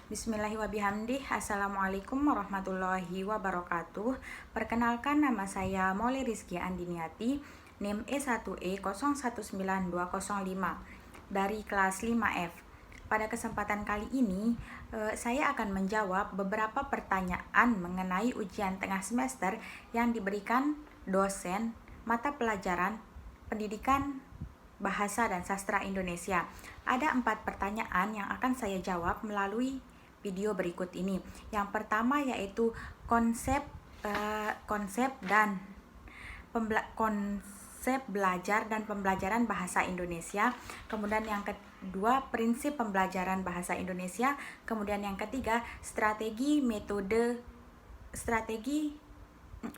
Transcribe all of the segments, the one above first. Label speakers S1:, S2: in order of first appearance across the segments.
S1: Bismillahirrahmanirrahim. Assalamualaikum warahmatullahi wabarakatuh. Perkenalkan, nama saya Mauli Rizky Andiniati, NIM E1E019205 dari kelas 5F. Pada kesempatan kali ini, saya akan menjawab beberapa pertanyaan mengenai ujian tengah semester yang diberikan dosen mata pelajaran pendidikan Bahasa dan Sastra Indonesia. Ada 4 pertanyaan yang akan saya jawab melalui video berikut ini. Yang pertama yaitu konsep belajar dan pembelajaran bahasa Indonesia. Kemudian yang kedua, prinsip pembelajaran bahasa Indonesia. Kemudian yang ketiga,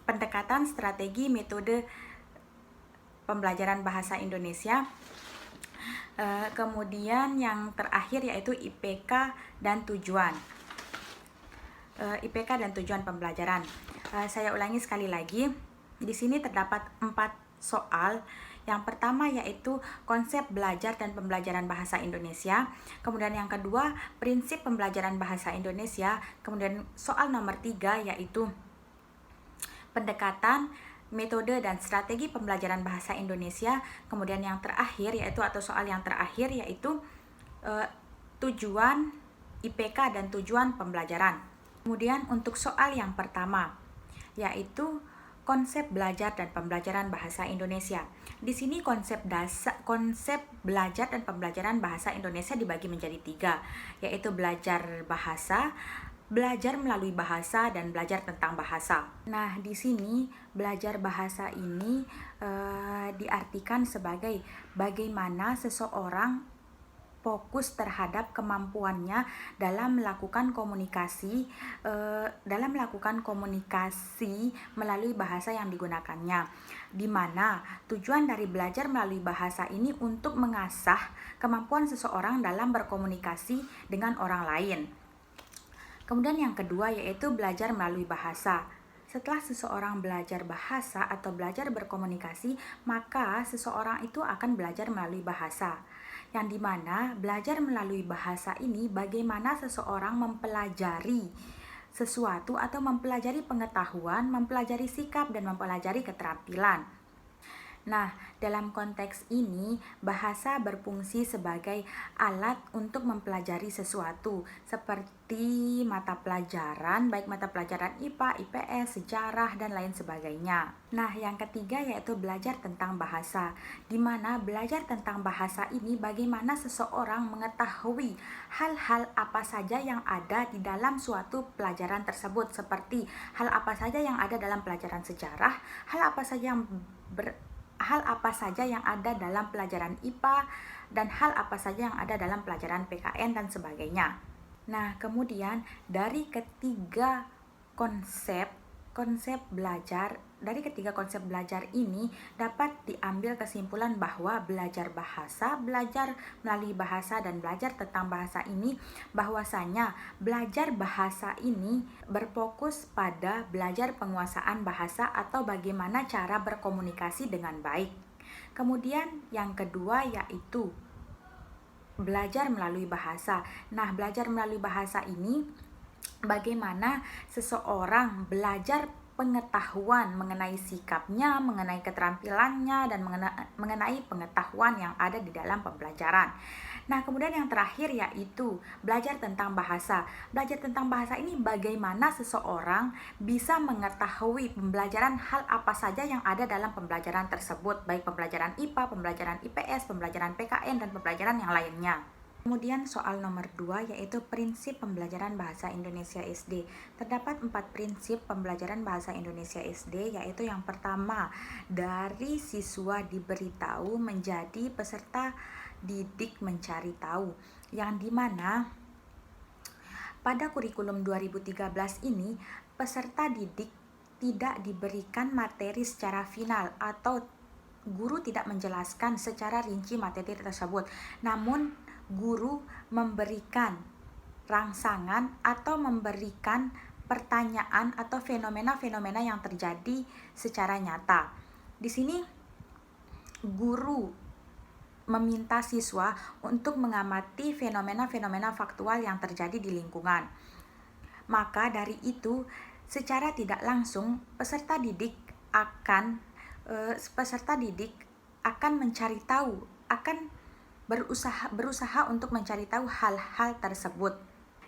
S1: pendekatan strategi metode pembelajaran bahasa Indonesia. Kemudian yang terakhir yaitu IPK dan tujuan. IPK dan tujuan pembelajaran. Saya ulangi sekali lagi. Di sini terdapat 4 soal. Yang pertama yaitu konsep belajar dan pembelajaran bahasa Indonesia. Kemudian yang kedua, prinsip pembelajaran bahasa Indonesia. Kemudian soal nomor 3 yaitu pendekatan, metode dan strategi pembelajaran bahasa Indonesia. Kemudian yang terakhir yaitu soal yang terakhir yaitu tujuan IPK dan tujuan pembelajaran. Kemudian untuk soal yang pertama yaitu konsep belajar dan pembelajaran bahasa Indonesia. Di sini konsep belajar dan pembelajaran bahasa Indonesia dibagi menjadi 3, yaitu belajar bahasa, belajar melalui bahasa, dan belajar tentang bahasa. Nah, di sini belajar bahasa ini diartikan sebagai bagaimana seseorang fokus terhadap kemampuannya dalam melakukan komunikasi melalui bahasa yang digunakannya, di mana tujuan dari belajar melalui bahasa ini untuk mengasah kemampuan seseorang dalam berkomunikasi dengan orang lain. Kemudian yang kedua yaitu belajar melalui bahasa. Setelah seseorang belajar bahasa atau belajar berkomunikasi, maka seseorang itu akan belajar melalui bahasa. Yang dimana belajar melalui bahasa ini bagaimana seseorang mempelajari sesuatu atau mempelajari pengetahuan, mempelajari sikap, dan mempelajari keterampilan. Nah, dalam konteks ini, bahasa berfungsi sebagai alat untuk mempelajari sesuatu, seperti mata pelajaran, baik mata pelajaran IPA, IPS, sejarah, dan lain sebagainya. Nah, yang ketiga yaitu belajar tentang bahasa, di mana belajar tentang bahasa ini bagaimana seseorang mengetahui hal-hal apa saja yang ada di dalam suatu pelajaran tersebut, seperti hal apa saja yang ada dalam pelajaran sejarah, hal apa saja yang ada dalam pelajaran IPA, dan hal apa saja yang ada dalam pelajaran PKN dan sebagainya. Nah, kemudian dari ketiga konsep belajar ini dapat diambil kesimpulan bahwa belajar bahasa, belajar melalui bahasa, dan belajar tentang bahasa ini, bahwasanya belajar bahasa ini berfokus pada belajar penguasaan bahasa atau bagaimana cara berkomunikasi dengan baik. Kemudian yang kedua yaitu belajar melalui bahasa. Nah, belajar melalui bahasa ini bagaimana seseorang belajar pengetahuan mengenai sikapnya, mengenai keterampilannya, dan mengenai pengetahuan yang ada di dalam pembelajaran. Nah, kemudian yang terakhir yaitu belajar tentang bahasa. Belajar tentang bahasa ini bagaimana seseorang bisa mengetahui pembelajaran hal apa saja yang ada dalam pembelajaran tersebut, baik pembelajaran IPA, pembelajaran IPS, pembelajaran PKN, dan pembelajaran yang lainnya. Kemudian soal nomor 2 yaitu prinsip pembelajaran bahasa Indonesia SD. Terdapat 4 prinsip pembelajaran bahasa Indonesia SD, yaitu yang pertama, dari siswa diberitahu menjadi peserta didik mencari tahu, yang dimana pada kurikulum 2013 ini peserta didik tidak diberikan materi secara final atau guru tidak menjelaskan secara rinci materi tersebut, namun guru memberikan rangsangan atau memberikan pertanyaan atau fenomena-fenomena yang terjadi secara nyata. Di sini guru meminta siswa untuk mengamati fenomena-fenomena faktual yang terjadi di lingkungan. Maka dari itu, secara tidak langsung peserta didik akan mencari tahu, akan berusaha untuk mencari tahu hal-hal tersebut.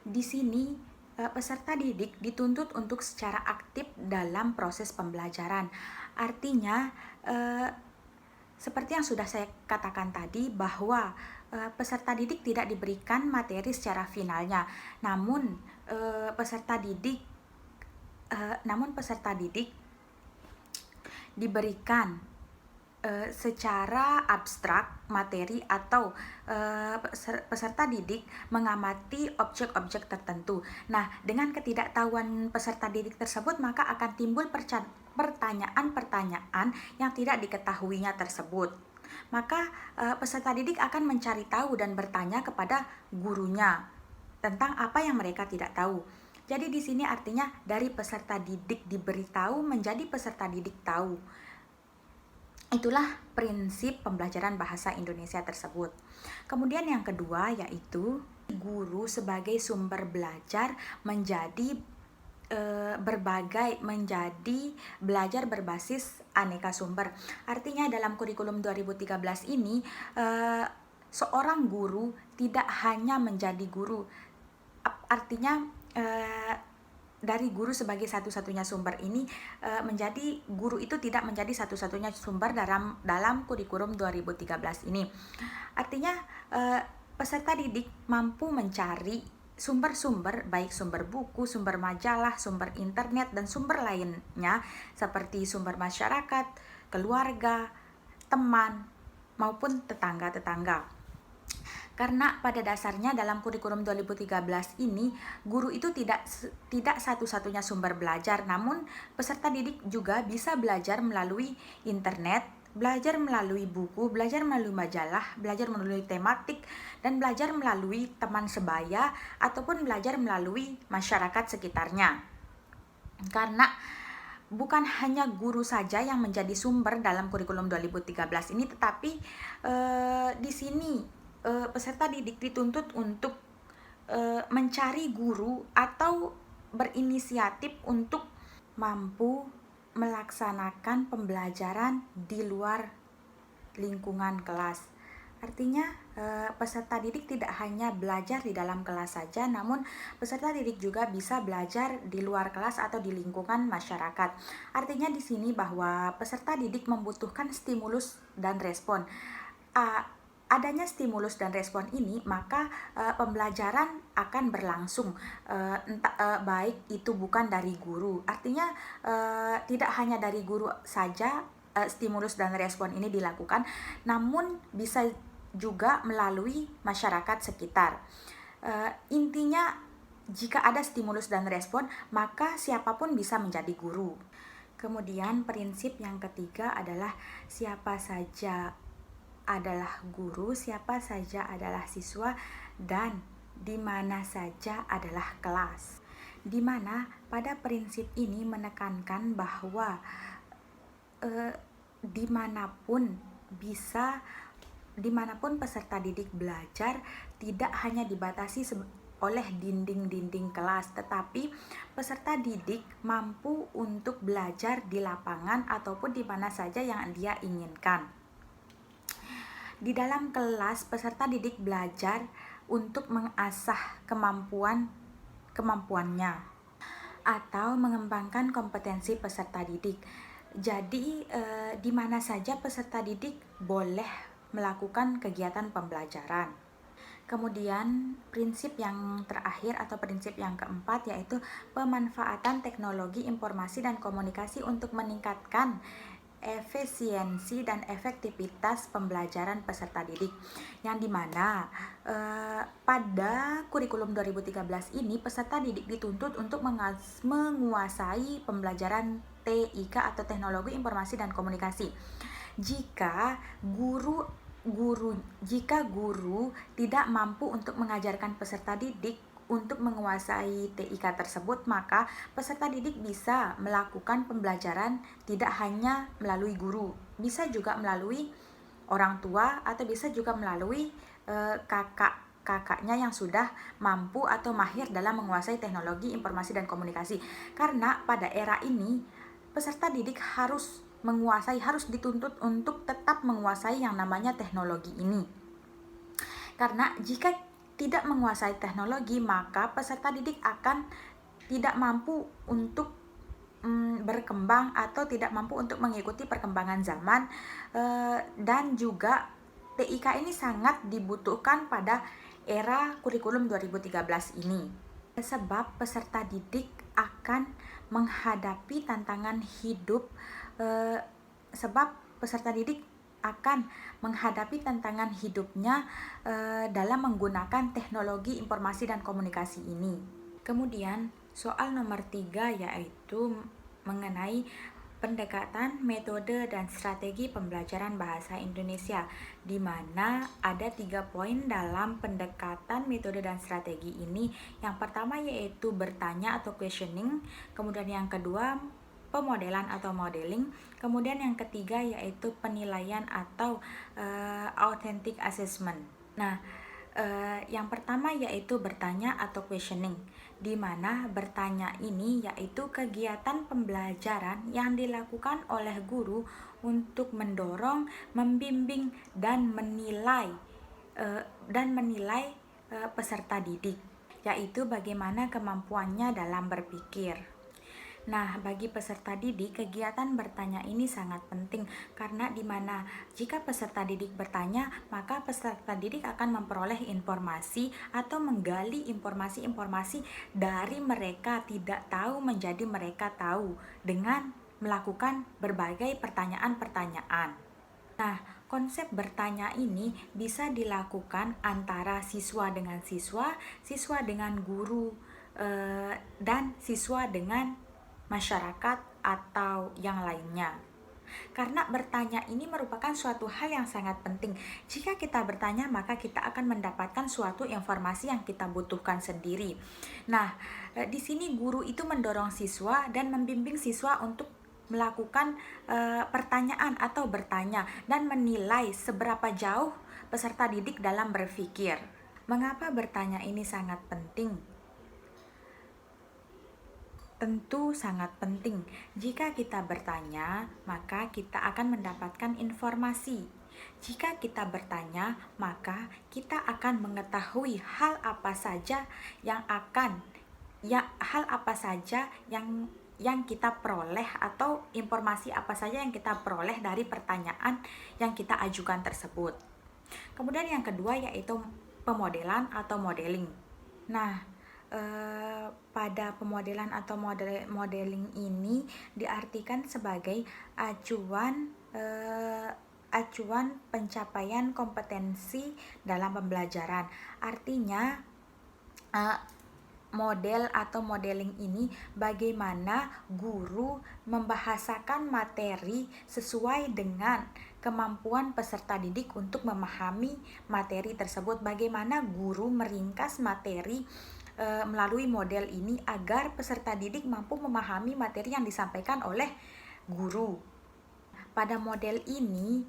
S1: Di sini peserta didik dituntut untuk secara aktif dalam proses pembelajaran. Artinya seperti yang sudah saya katakan tadi, bahwa peserta didik tidak diberikan materi secara finalnya, namun peserta didik diberikan secara abstrak materi, atau peserta didik mengamati objek-objek tertentu. Nah, dengan ketidaktahuan peserta didik tersebut, maka akan timbul pertanyaan-pertanyaan yang tidak diketahuinya tersebut. Maka peserta didik akan mencari tahu dan bertanya kepada gurunya tentang apa yang mereka tidak tahu. Jadi di sini artinya dari peserta didik diberitahu menjadi peserta didik tahu. Itulah prinsip pembelajaran bahasa Indonesia tersebut. Kemudian yang kedua yaitu guru sebagai sumber belajar menjadi belajar berbasis aneka sumber. Artinya dalam kurikulum 2013 ini seorang guru tidak hanya menjadi guru. Artinya dari guru sebagai satu-satunya sumber ini menjadi guru itu tidak menjadi satu-satunya sumber dalam kurikulum 2013 ini. Artinya peserta didik mampu mencari sumber-sumber, baik sumber buku, sumber majalah, sumber internet, dan sumber lainnya seperti sumber masyarakat, keluarga, teman, maupun tetangga-tetangga. Karena pada dasarnya dalam kurikulum 2013 ini, guru itu tidak satu-satunya sumber belajar, namun peserta didik juga bisa belajar melalui internet, belajar melalui buku, belajar melalui majalah, belajar melalui tematik, dan belajar melalui teman sebaya, ataupun belajar melalui masyarakat sekitarnya. Karena bukan hanya guru saja yang menjadi sumber dalam kurikulum 2013 ini, tetapi di sini peserta didik dituntut untuk mencari guru atau berinisiatif untuk mampu melaksanakan pembelajaran di luar lingkungan kelas. Artinya peserta didik tidak hanya belajar di dalam kelas saja, namun peserta didik juga bisa belajar di luar kelas atau di lingkungan masyarakat. Artinya di sini bahwa peserta didik membutuhkan stimulus dan respon. Adanya stimulus dan respon ini, maka pembelajaran akan berlangsung, baik itu bukan dari guru. Artinya tidak hanya dari guru saja stimulus dan respon ini dilakukan, namun bisa juga melalui masyarakat sekitar. Intinya, jika ada stimulus dan respon, maka siapapun bisa menjadi guru. Kemudian prinsip yang ketiga adalah siapa saja adalah guru, siapa saja adalah siswa, dan di mana saja adalah kelas. Di mana pada prinsip ini menekankan bahwa dimanapun peserta didik belajar, tidak hanya dibatasi oleh dinding-dinding kelas, tetapi peserta didik mampu untuk belajar di lapangan ataupun di mana saja yang dia inginkan. Di dalam kelas, peserta didik belajar untuk mengasah kemampuannya atau mengembangkan kompetensi peserta didik. Jadi, di mana saja peserta didik boleh melakukan kegiatan pembelajaran. Kemudian prinsip yang terakhir atau prinsip yang keempat yaitu pemanfaatan teknologi informasi dan komunikasi untuk meningkatkan efisiensi dan efektivitas pembelajaran peserta didik, yang dimana pada kurikulum 2013 ini peserta didik dituntut untuk menguasai pembelajaran TIK atau teknologi informasi dan komunikasi. Jika guru tidak mampu untuk mengajarkan peserta didik untuk menguasai TIK tersebut, maka peserta didik bisa melakukan pembelajaran tidak hanya melalui guru, bisa juga melalui orang tua atau bisa juga melalui kakaknya yang sudah mampu atau mahir dalam menguasai teknologi informasi dan komunikasi. Karena pada era ini peserta didik harus dituntut untuk tetap menguasai yang namanya teknologi ini. Karena jika tidak menguasai teknologi, maka peserta didik akan tidak mampu untuk berkembang atau tidak mampu untuk mengikuti perkembangan zaman, dan juga TIK ini sangat dibutuhkan pada era kurikulum 2013 ini. Sebab peserta didik akan menghadapi tantangan hidup, hidupnya dalam menggunakan teknologi informasi dan komunikasi ini. Kemudian soal nomor 3 yaitu mengenai pendekatan, metode, dan strategi pembelajaran bahasa Indonesia, di mana ada 3 poin dalam pendekatan, metode, dan strategi ini. Yang pertama yaitu bertanya atau questioning, kemudian yang kedua pemodelan atau modeling, kemudian yang ketiga yaitu penilaian atau authentic assessment. Nah, yang pertama yaitu bertanya atau questioning, di mana bertanya ini yaitu kegiatan pembelajaran yang dilakukan oleh guru untuk mendorong, membimbing, dan menilai peserta didik, yaitu bagaimana kemampuannya dalam berpikir. Nah, bagi peserta didik, kegiatan bertanya ini sangat penting karena dimana jika peserta didik bertanya, maka peserta didik akan memperoleh informasi atau menggali informasi-informasi dari mereka tidak tahu menjadi mereka tahu dengan melakukan berbagai pertanyaan-pertanyaan. Nah, konsep bertanya ini bisa dilakukan antara siswa dengan siswa, siswa dengan guru, dan siswa dengan masyarakat atau yang lainnya. Karena bertanya ini merupakan suatu hal yang sangat penting. Jika kita bertanya, maka kita akan mendapatkan suatu informasi yang kita butuhkan sendiri. Nah, di sini guru itu mendorong siswa dan membimbing siswa untuk melakukan pertanyaan atau bertanya dan menilai seberapa jauh peserta didik dalam berpikir. Mengapa bertanya ini sangat penting? Tentu sangat penting. Jika kita bertanya, maka kita akan mendapatkan informasi. Jika kita bertanya, maka kita akan mengetahui hal apa saja yang kita peroleh, atau informasi apa saja yang kita peroleh dari pertanyaan yang kita ajukan tersebut. Kemudian yang kedua yaitu pemodelan atau modeling. Nah, pada pemodelan atau modeling ini diartikan sebagai acuan pencapaian kompetensi dalam pembelajaran. Artinya model atau modeling ini bagaimana guru membahasakan materi sesuai dengan kemampuan peserta didik untuk memahami materi tersebut. Bagaimana guru meringkas materi melalui model ini agar peserta didik mampu memahami materi yang disampaikan oleh guru. Pada model ini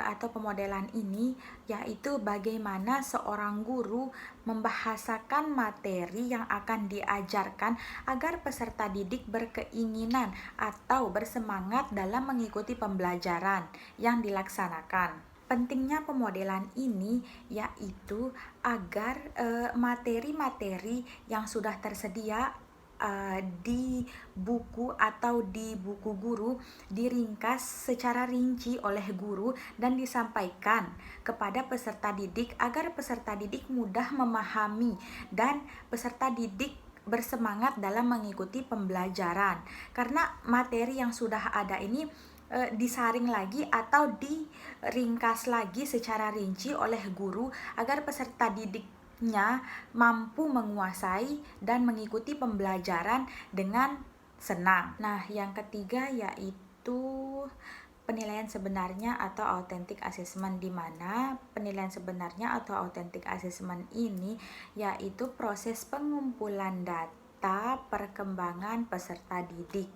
S1: atau pemodelan ini yaitu bagaimana seorang guru membahasakan materi yang akan diajarkan agar peserta didik berkeinginan atau bersemangat dalam mengikuti pembelajaran yang dilaksanakan. Pentingnya pemodelan ini yaitu agar materi-materi yang sudah tersedia di buku atau di buku guru diringkas secara rinci oleh guru dan disampaikan kepada peserta didik agar peserta didik mudah memahami dan peserta didik bersemangat dalam mengikuti pembelajaran. Karena materi yang sudah ada ini disaring lagi atau diringkas lagi secara rinci oleh guru agar peserta didiknya mampu menguasai dan mengikuti pembelajaran dengan senang. Nah, yang ketiga yaitu penilaian sebenarnya atau authentic assessment, di mana penilaian sebenarnya atau authentic assessment ini yaitu proses pengumpulan data perkembangan peserta didik.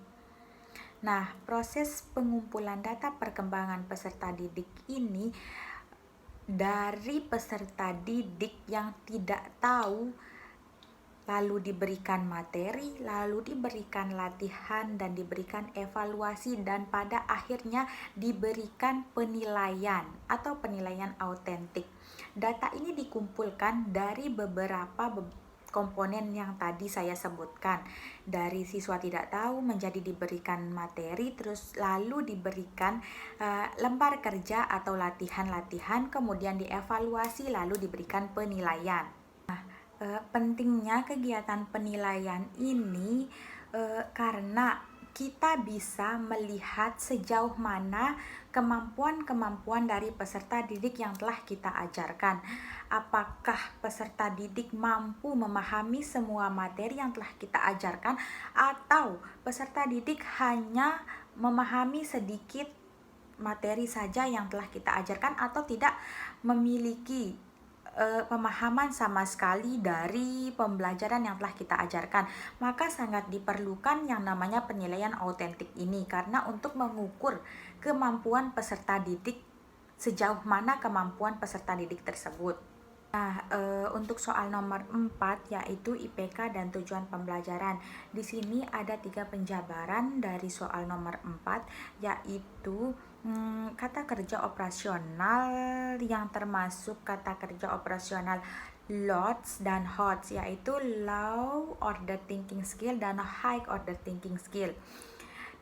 S1: Nah, proses pengumpulan data perkembangan peserta didik ini dari peserta didik yang tidak tahu, lalu diberikan materi, lalu diberikan latihan, dan diberikan evaluasi, dan pada akhirnya diberikan penilaian atau penilaian autentik. Data ini dikumpulkan dari beberapa komponen yang tadi saya sebutkan. Dari siswa tidak tahu menjadi diberikan materi, terus lalu diberikan lembar kerja atau latihan-latihan, kemudian dievaluasi, lalu diberikan penilaian. Pentingnya kegiatan penilaian ini karena kita bisa melihat sejauh mana kemampuan-kemampuan dari peserta didik yang telah kita ajarkan. Apakah peserta didik mampu memahami semua materi yang telah kita ajarkan, atau peserta didik hanya memahami sedikit materi saja yang telah kita ajarkan, atau tidak memiliki pemahaman sama sekali dari pembelajaran yang telah kita ajarkan. Maka sangat diperlukan yang namanya penilaian autentik ini, karena untuk mengukur kemampuan peserta didik, sejauh mana kemampuan peserta didik tersebut. Nah, untuk soal nomor 4 yaitu IPK dan tujuan pembelajaran. Di sini ada 3 penjabaran dari soal nomor 4, yaitu kata kerja operasional yang termasuk kata kerja operasional LOTS dan HOTS, yaitu low order thinking skill dan high order thinking skill.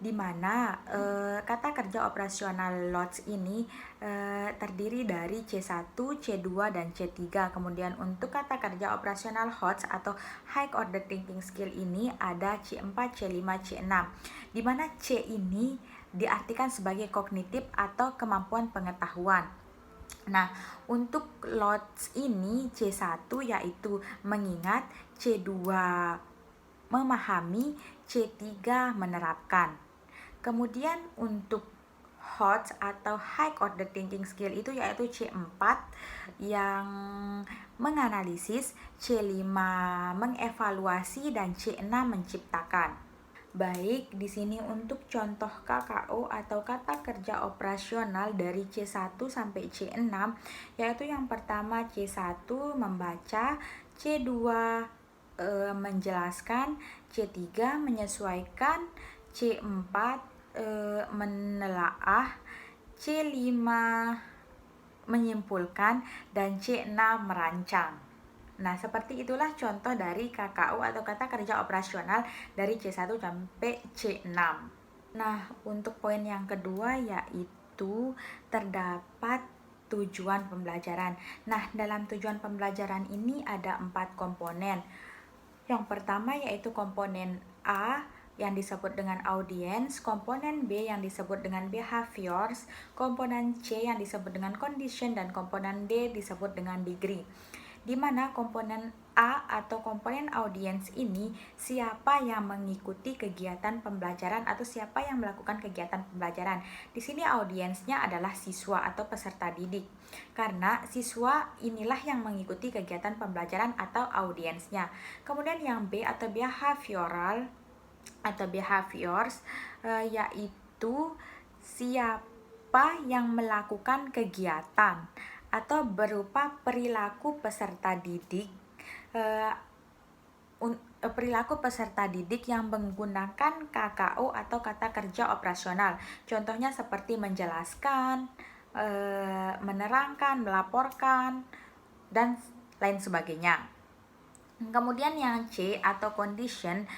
S1: Di mana kata kerja operasional LOTS ini terdiri dari C1, C2, dan C3. Kemudian untuk kata kerja operasional HOTS atau High Order Thinking Skill ini ada C4, C5, C6. Di mana C ini diartikan sebagai kognitif atau kemampuan pengetahuan. Nah, untuk LOTS ini C1 yaitu mengingat, C2 memahami, C3 menerapkan. Kemudian untuk HOTS atau High Order Thinking Skill itu yaitu C4 yang menganalisis, C5 mengevaluasi, dan C6 menciptakan. Baik, di sini untuk contoh KKO atau kata kerja operasional dari C1 sampai C6, yaitu yang pertama C1 membaca, C2 menjelaskan, C3 menyesuaikan, C4 menelaah, C5 menyimpulkan, dan C6 merancang. Nah, seperti itulah contoh dari KKO atau kata kerja operasional dari C1 sampai C6. Nah, untuk poin yang kedua yaitu terdapat tujuan pembelajaran. Nah, dalam tujuan pembelajaran ini ada 4 komponen. Yang pertama yaitu komponen A yang disebut dengan audience, komponen B yang disebut dengan behaviors, komponen C yang disebut dengan condition, dan komponen D disebut dengan degree. Di mana komponen A atau komponen audience ini siapa yang mengikuti kegiatan pembelajaran atau siapa yang melakukan kegiatan pembelajaran. Di sini audiensnya adalah siswa atau peserta didik. Karena siswa inilah yang mengikuti kegiatan pembelajaran atau audiensnya. Kemudian yang B atau behavioral atau behaviors yaitu siapa yang melakukan kegiatan atau berupa perilaku peserta didik yang menggunakan KKO atau kata kerja operasional. Contohnya seperti menjelaskan, menerangkan, melaporkan, dan lain sebagainya. Kemudian yang C atau condition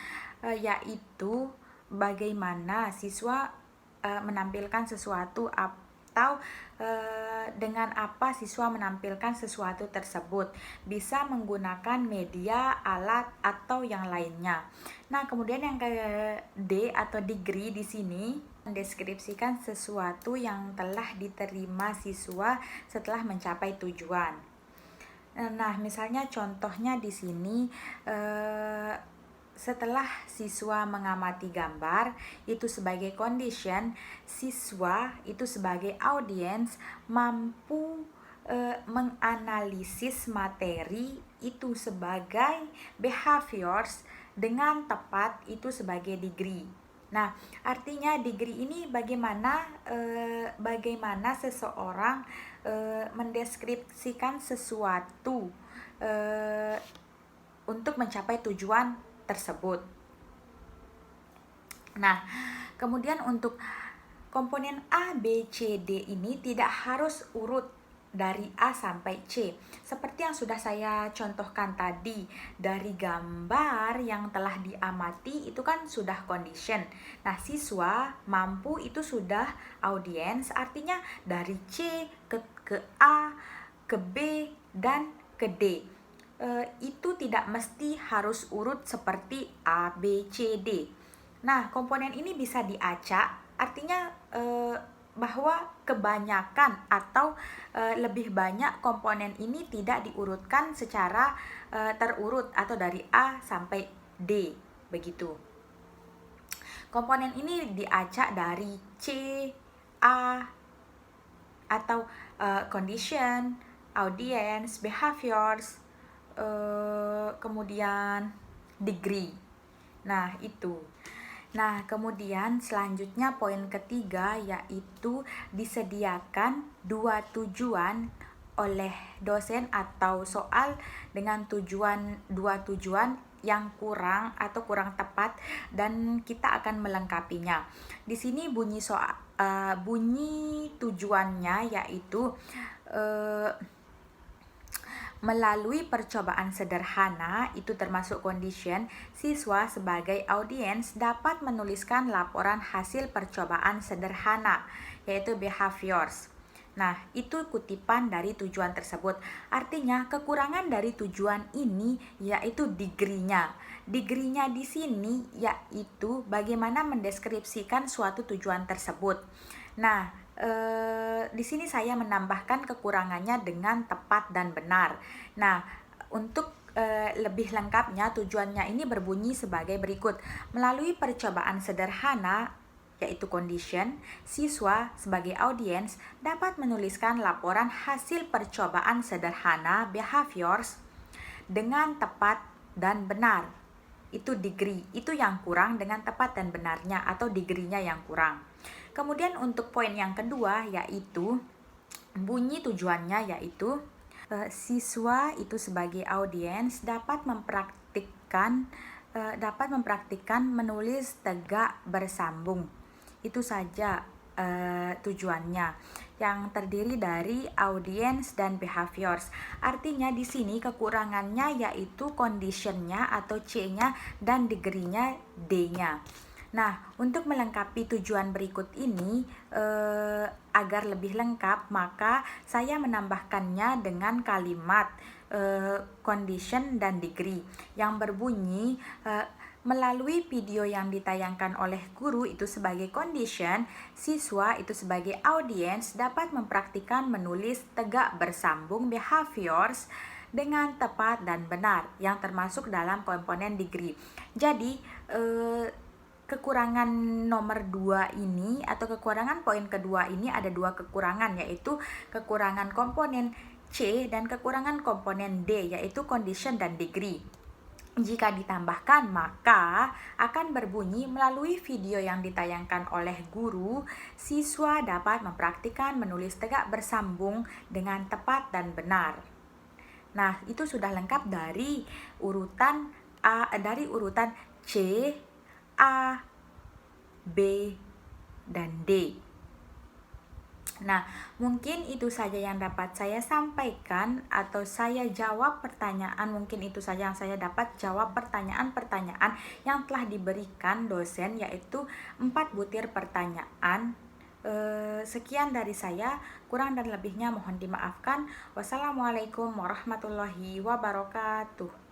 S1: yaitu bagaimana siswa menampilkan sesuatu atau dengan apa siswa menampilkan sesuatu tersebut, bisa menggunakan media, alat, atau yang lainnya. Nah, kemudian yang ke D atau degree di sini mendeskripsikan sesuatu yang telah diterima siswa setelah mencapai tujuan. Nah, misalnya contohnya di sini setelah siswa mengamati gambar itu sebagai condition, siswa itu sebagai audience mampu menganalisis materi itu sebagai behaviors dengan tepat itu sebagai degree. Nah, artinya degree ini bagaimana seseorang mendeskripsikan sesuatu untuk mencapai tujuan tersebut. Nah, kemudian untuk komponen A, B, C, D ini tidak harus urut dari A sampai C. Seperti yang sudah saya contohkan tadi, dari gambar yang telah diamati itu kan sudah condition. Nah, siswa mampu itu sudah audience, artinya dari C ke A, ke B, dan ke D. Itu tidak mesti harus urut seperti A, B, C, D. Nah, komponen ini bisa diacak, artinya bahwa kebanyakan atau lebih banyak komponen ini tidak diurutkan secara terurut atau dari A sampai D, begitu. Komponen ini diacak dari C, A, atau condition, audience, behaviors, kemudian degree. Nah, itu. Nah, kemudian selanjutnya poin ketiga yaitu disediakan dua tujuan oleh dosen atau soal dengan dua tujuan yang kurang atau kurang tepat dan kita akan melengkapinya. Di sini bunyi tujuannya yaitu melalui percobaan sederhana, itu termasuk condition, siswa sebagai audiens dapat menuliskan laporan hasil percobaan sederhana, yaitu behaviors. Nah, itu kutipan dari tujuan tersebut. Artinya, kekurangan dari tujuan ini yaitu degree-nya. Degree-nya di sini yaitu bagaimana mendeskripsikan suatu tujuan tersebut. Nah, di sini saya menambahkan kekurangannya dengan tepat dan benar. Nah, untuk lebih lengkapnya tujuannya ini berbunyi sebagai berikut. Melalui percobaan sederhana yaitu condition, siswa sebagai audiens dapat menuliskan laporan hasil percobaan sederhana behaviors dengan tepat dan benar. Itu degree, itu yang kurang dengan tepat dan benarnya atau degree-nya yang kurang. Kemudian untuk poin yang kedua yaitu bunyi tujuannya yaitu siswa itu sebagai audiens dapat mempraktikkan menulis tegak bersambung. Itu saja tujuannya yang terdiri dari audience dan behaviors. Artinya di sini kekurangannya yaitu conditionnya atau C-nya dan degree-nya D-nya. Nah, untuk melengkapi tujuan berikut ini agar lebih lengkap, maka saya menambahkannya dengan kalimat condition dan degree yang berbunyi melalui video yang ditayangkan oleh guru itu sebagai condition, siswa itu sebagai audiens dapat mempraktikkan menulis tegak bersambung behaviors dengan tepat dan benar yang termasuk dalam komponen degree. Jadi kekurangan nomor 2 ini atau kekurangan poin kedua ini ada dua kekurangan, yaitu kekurangan komponen C dan kekurangan komponen D yaitu condition dan degree. Jika ditambahkan maka akan berbunyi melalui video yang ditayangkan oleh guru, siswa dapat mempraktikkan menulis tegak bersambung dengan tepat dan benar. Nah, itu sudah lengkap dari urutan C, A, B, dan D. Nah, mungkin itu saja yang dapat saya sampaikan atau saya jawab pertanyaan. Mungkin itu saja yang saya dapat jawab pertanyaan-pertanyaan yang telah diberikan dosen, yaitu 4 butir pertanyaan. Sekian dari saya, kurang dan lebihnya mohon dimaafkan. Wassalamualaikum warahmatullahi wabarakatuh.